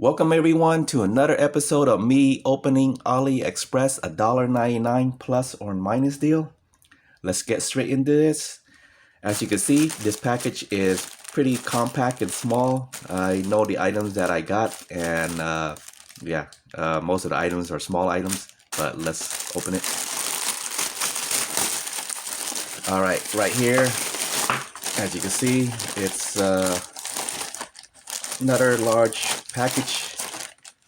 Welcome everyone to another episode of me opening AliExpress $1.99 plus or minus deal. Let's get straight into this. As you can see, this package is pretty compact and small. I know the items that I got, and most of the items are small items, but let's open it. All right, right here, as you can see, it's another large package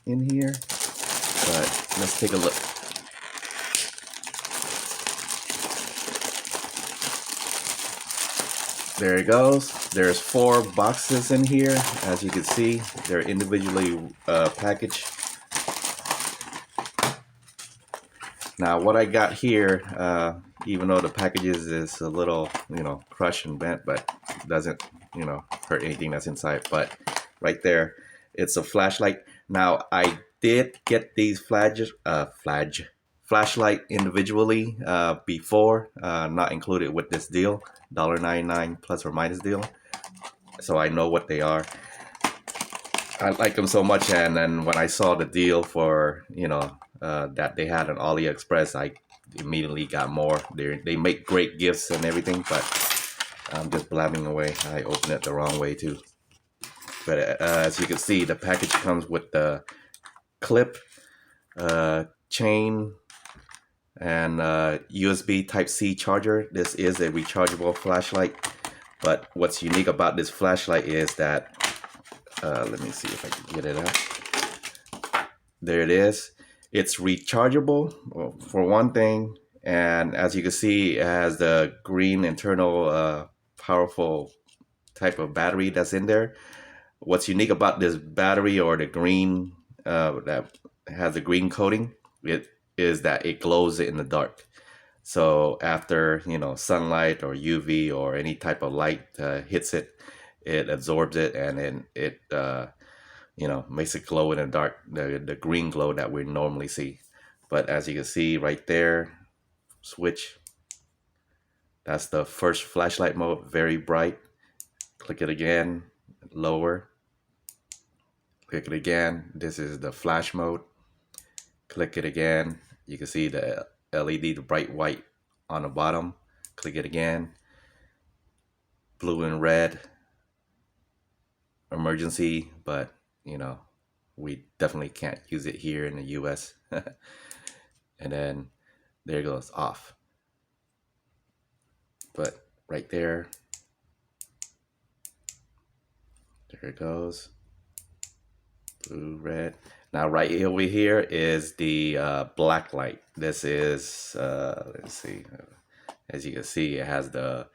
in here, but let's take a look. There it goes. There's 4 boxes in here. As you can see, they're individually packaged. Now what I got here, even though the packages is a little, crushed and bent, but doesn't, hurt anything that's inside. But right there, it's a flashlight. Now I did get these flashlight individually before, not included with this deal, $1.99 plus or minus deal. So I know what they are. I like them so much, and then when I saw the deal for that they had on AliExpress, I immediately got more. They make great gifts and everything, but I'm just blabbing away. I opened it the wrong way too. But as you can see, the package comes with the clip, chain, and USB Type-C charger. This is a rechargeable flashlight, but what's unique about this flashlight is that, let me see if I can get it out. There it is. It's rechargeable, for one thing, and as you can see, it has the green internal powerful type of battery that's in there. What's unique about this battery, or the green that has a green coating, it is that it glows in the dark. So after sunlight or UV or any type of light hits it, it absorbs it, and then it makes it glow in the dark, the green glow that we normally see. But as you can see right there, switch, that's the first flashlight mode, very bright. Click it again, lower. Click it again, this is the flash mode. Click it again, you can see the LED, the bright white on the bottom. Click it again, blue and red, emergency, but we definitely can't use it here in the US. And then there it goes, off. But right there it goes, blue, red. Now right over here is the black light. This is let's see, as you can see, it has the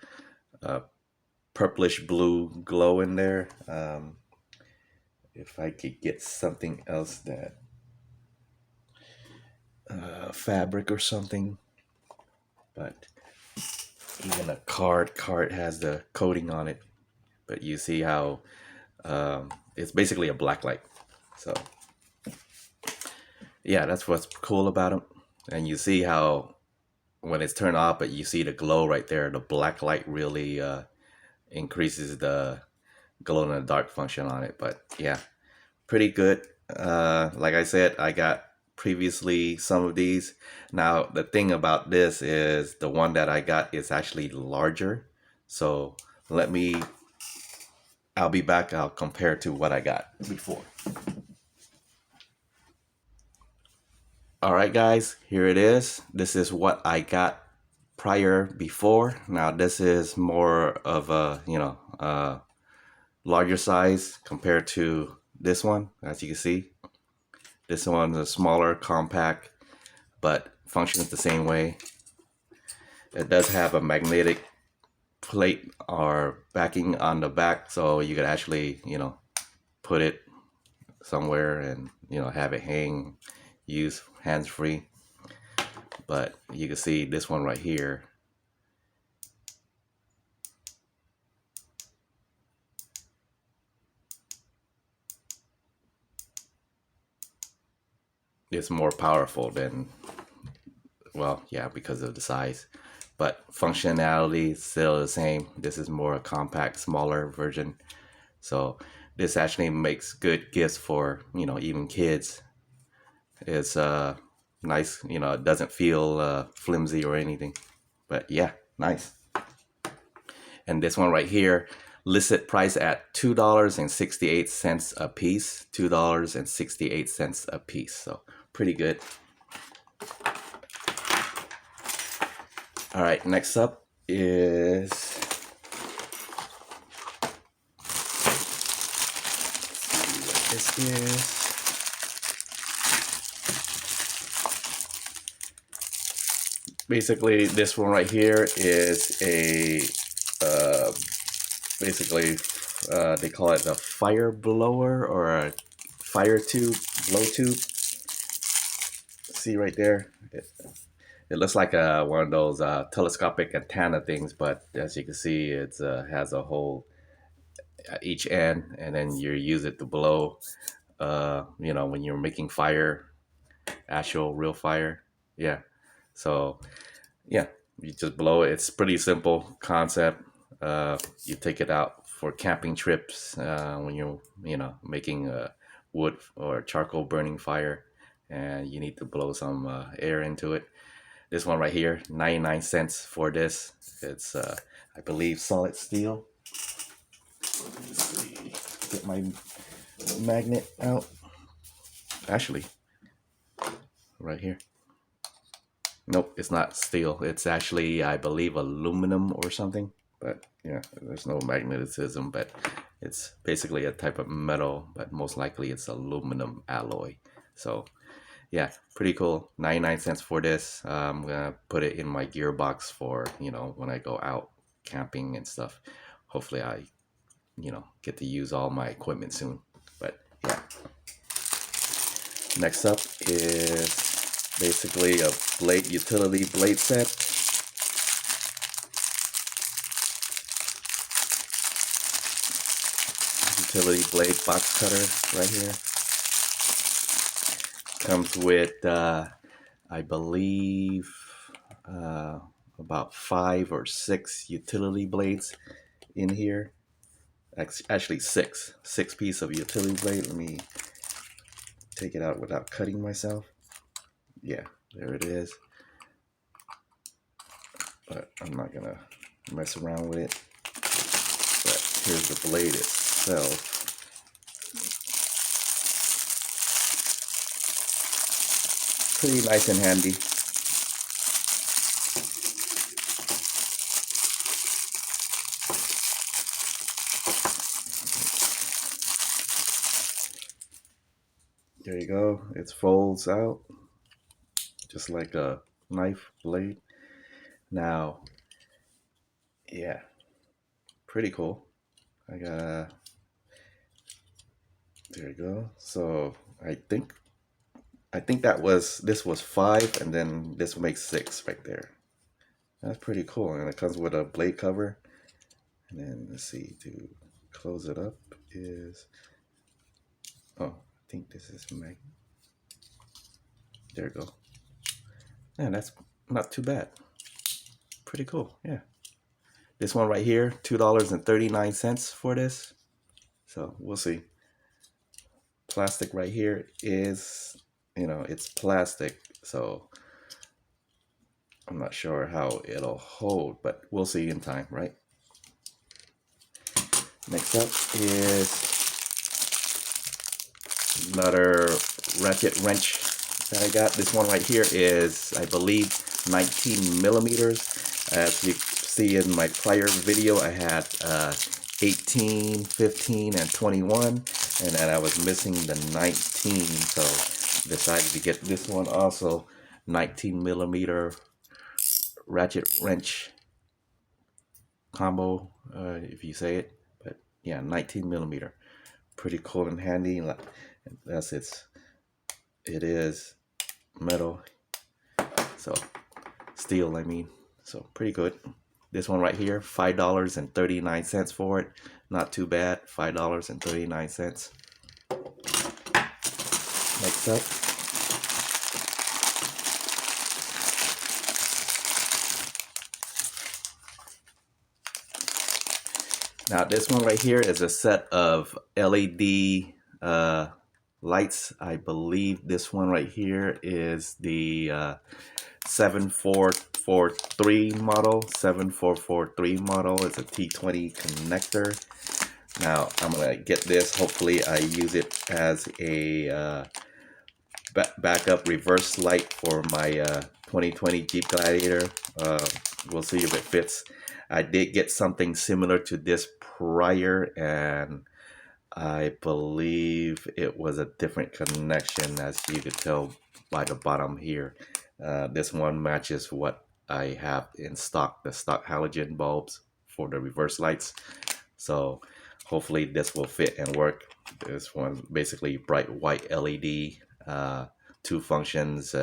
purplish blue glow in there. If I could get something else, that fabric or something, but even a card has the coating on it. But you see how it's basically a black light. So yeah, that's what's cool about them. And you see how when it's turned off, but you see the glow right there, the black light really increases the glow in the dark function on it. But yeah, pretty good. Like I said, I got previously some of these. Now the thing about this is the one that I got is actually larger. So I'll be back. I'll compare to what I got before. All right, guys, here it is. This is what I got before. Now this is more of a larger size compared to this one. As you can see, this one's a smaller, compact, but functions the same way. It does have a magnetic plate or backing on the back, so you could actually put it somewhere and have it hang, use hands-free. But you can see this one right here, it's more powerful than, well, yeah, because of the size, but functionality still the same. This is more a compact, smaller version. So this actually makes good gifts for, you know, even kids. It's nice, you know, it doesn't feel flimsy or anything. But yeah, nice. And this one right here, listed price at $2.68 a piece. $2.68 a piece. So pretty good. All right, next up is, let's see what this is. Basically, this one right here is a basically they call it a fire blower or a fire tube, blow tube. See right there, it looks like one of those telescopic antenna things, but as you can see, it has a hole at each end, and then you use it to blow. You know, when you're making fire, actual real fire. Yeah. So yeah, you just blow it. It's pretty simple concept. You take it out for camping trips when you're, you know, making wood or charcoal burning fire, and you need to blow some air into it. This one right here, 99 cents for this. It's I believe solid steel. Let's see. Get my magnet out. Actually, right here. Nope, it's not steel. It's actually, I believe, aluminum or something. But yeah, there's no magnetism, but it's basically a type of metal, but most likely it's aluminum alloy. So yeah, pretty cool. 99 cents for this. I'm gonna put it in my gearbox for, you know, when I go out camping and stuff. Hopefully I, you know, get to use all my equipment soon. But yeah. Next up is basically a blade, utility blade set. Utility blade box cutter right here. Comes with I believe about 5 or 6 utility blades in here. Actually six piece of utility blade. Let me take it out without cutting myself. Yeah, there it is. But I'm not gonna mess around with it. But here's the blade itself. Pretty nice and handy. There you go. It folds out just like a knife blade. Now, yeah, pretty cool. I got, there you go. So I think this was 5, and then this makes 6 right there. That's pretty cool. And it comes with a blade cover. And then let's see, to close it up is, oh, I think this is magnet. There you go. Yeah, that's not too bad. Pretty cool, yeah. This one right here, $2.39 for this. So we'll see. Plastic right here is, you know, it's plastic, so I'm not sure how it'll hold, but we'll see in time, right? Next up is another ratchet wrench that I got. This one right here is, I believe, 19 millimeters. As you see in my prior video, I had 18, 15, and 21, and then I was missing the 19, so decided to get this one also. 19 millimeter ratchet wrench combo, if you say it. But yeah, 19 millimeter, pretty cool and handy. That's it is metal, so steel, I mean, so pretty good. This one right here, $5.39 for it. Not too bad. $5.39. Next up, Now this one right here is a set of LED lights. I believe this one right here is the 7443 model. 7443 model. It's a T20 connector. Now I'm gonna get this. Hopefully I use it as a backup reverse light for my 2020 Jeep Gladiator. We'll see if it fits. I did get something similar to this prior, and I believe it was a different connection, as you could tell by the bottom here. This one matches what I have in stock, the stock halogen bulbs for the reverse lights. So hopefully this will fit and work. This one basically bright white LED, two functions.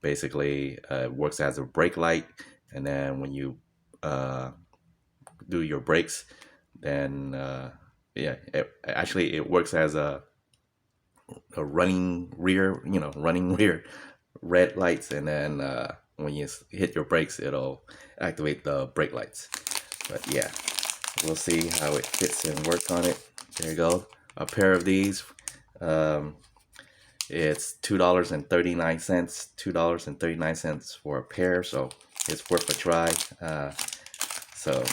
Basically works as a brake light, and then when you do your brakes, then yeah, it works as a running rear, running rear red lights, and then when you hit your brakes, it'll activate the brake lights. But yeah, we'll see how it fits and works on it. There you go, a pair of these. It's $2.39. $2.39 for a pair, so it's worth a try. So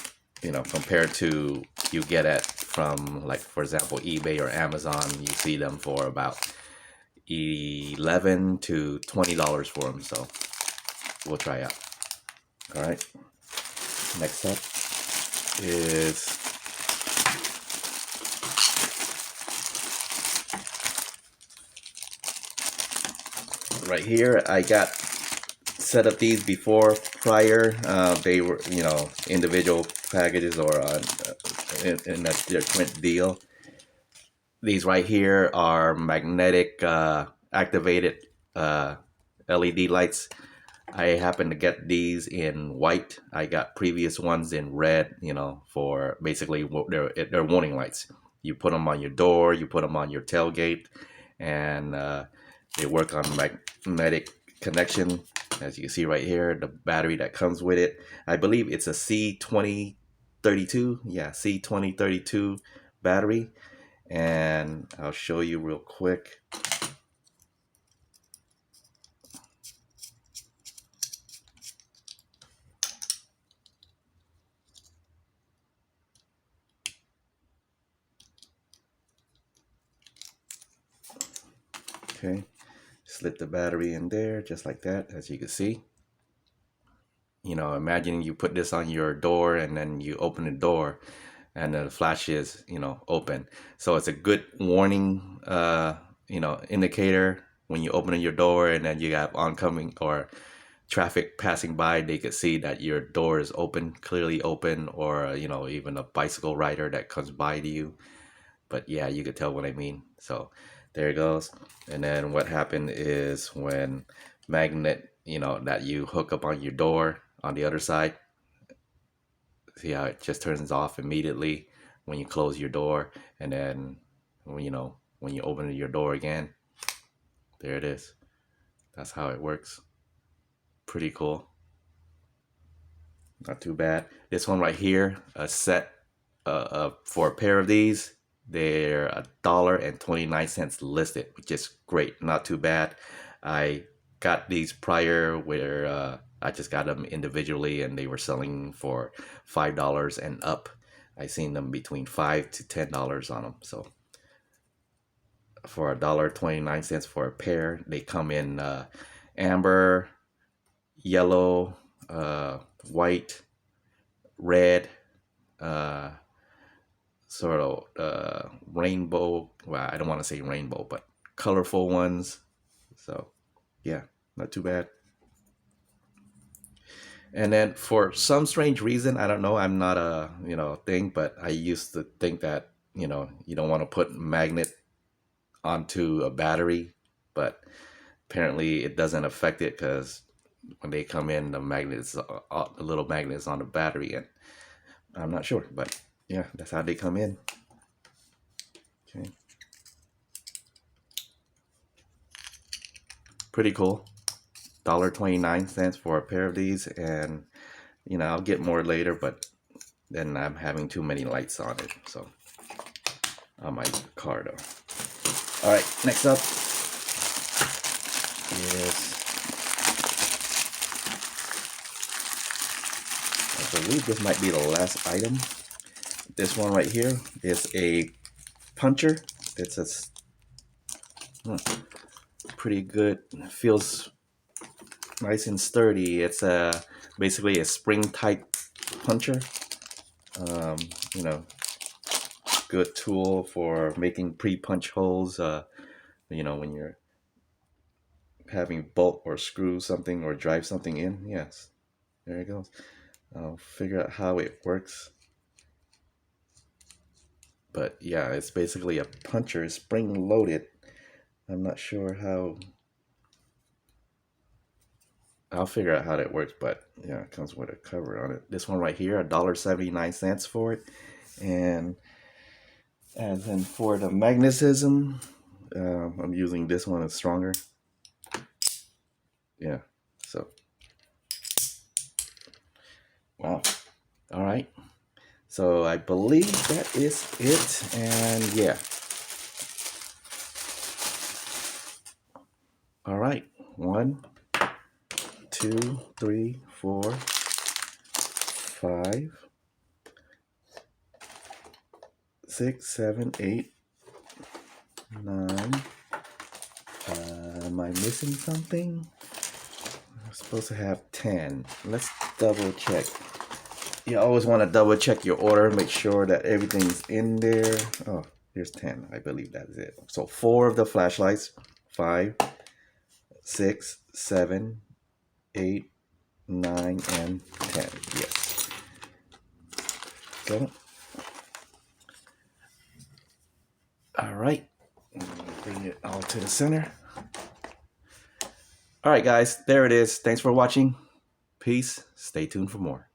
compared to you get it from, like, for example, eBay or Amazon, you see them for about $11 to $20 for them. So we'll try out. All right. Next up is right here. I got set up these before prior. They were individual packages or in a different deal. These right here are magnetic activated LED lights. I happen to get these in white. I got previous ones in red, for basically they're warning lights. You put them on your door, you put them on your tailgate, and they work on magnetic connection. As you can see right here, the battery that comes with it, I believe it's a C2032. Yeah, C2032 battery. And I'll show you real quick. Okay, slip the battery in there just like that, as you can see. Imagine you put this on your door and then you open the door and the flash is open. So it's a good warning indicator when you open your door, and then you have oncoming or traffic passing by. They could see that your door is open, clearly open, or even a bicycle rider that comes by to you. But yeah, you could tell what I mean. So there it goes. And then what happened is when magnet that you hook up on your door on the other side, see how it just turns off immediately when you close your door, and then when you open your door again, there it is. That's how it works. Pretty cool. Not too bad. This one right here, a set for a pair of these, they're $1.29 listed, which is great. Not too bad. I got these prior where I just got them individually, and they were selling for $5 and up. I seen them between $5 to $10 on them. So for $1.29 for a pair, they come in amber, yellow, white, red, sort of rainbow. Well, I don't want to say rainbow, but colorful ones. So yeah, not too bad. And then for some strange reason, I don't know, I'm not a thing, but I used to think that you don't want to put magnet onto a battery, but apparently it doesn't affect it, because when they come in, the little magnets on the battery, and I'm not sure, but yeah, that's how they come in. Okay, pretty cool. $1.29 for a pair of these, and I'll get more later, but then I'm having too many lights on it. So on my car though. All right, next up is, I believe this might be the last item. This one right here is a puncher. It's a pretty good, feels nice and sturdy. It's basically a spring type puncher. You know, good tool for making pre-punch holes. You know, when you're having bolt or screw something or drive something in. Yes, there it goes. I'll figure out how it works. But yeah, it's basically a puncher, spring loaded. I'm not sure how. I'll figure out how that works, but yeah, it comes with a cover on it. This one right here, $1.79 for it. And then for the magnetism, I'm using this one, it's stronger. Yeah, so. Wow. All right. So I believe that is it. And yeah. All right. 1, 2, 3, 4, 5, 6, 7, 8, 9. Am I missing something? I'm supposed to have 10. Let's double check. You always want to double check your order, make sure that everything's in there. Oh, here's 10. I believe that's it. So 4 of the flashlights, 5, 6, 7, 8, 9, and 10. Yes. So, all right. Bring it all to the center. All right, guys, there it is. Thanks for watching. Peace. Stay tuned for more.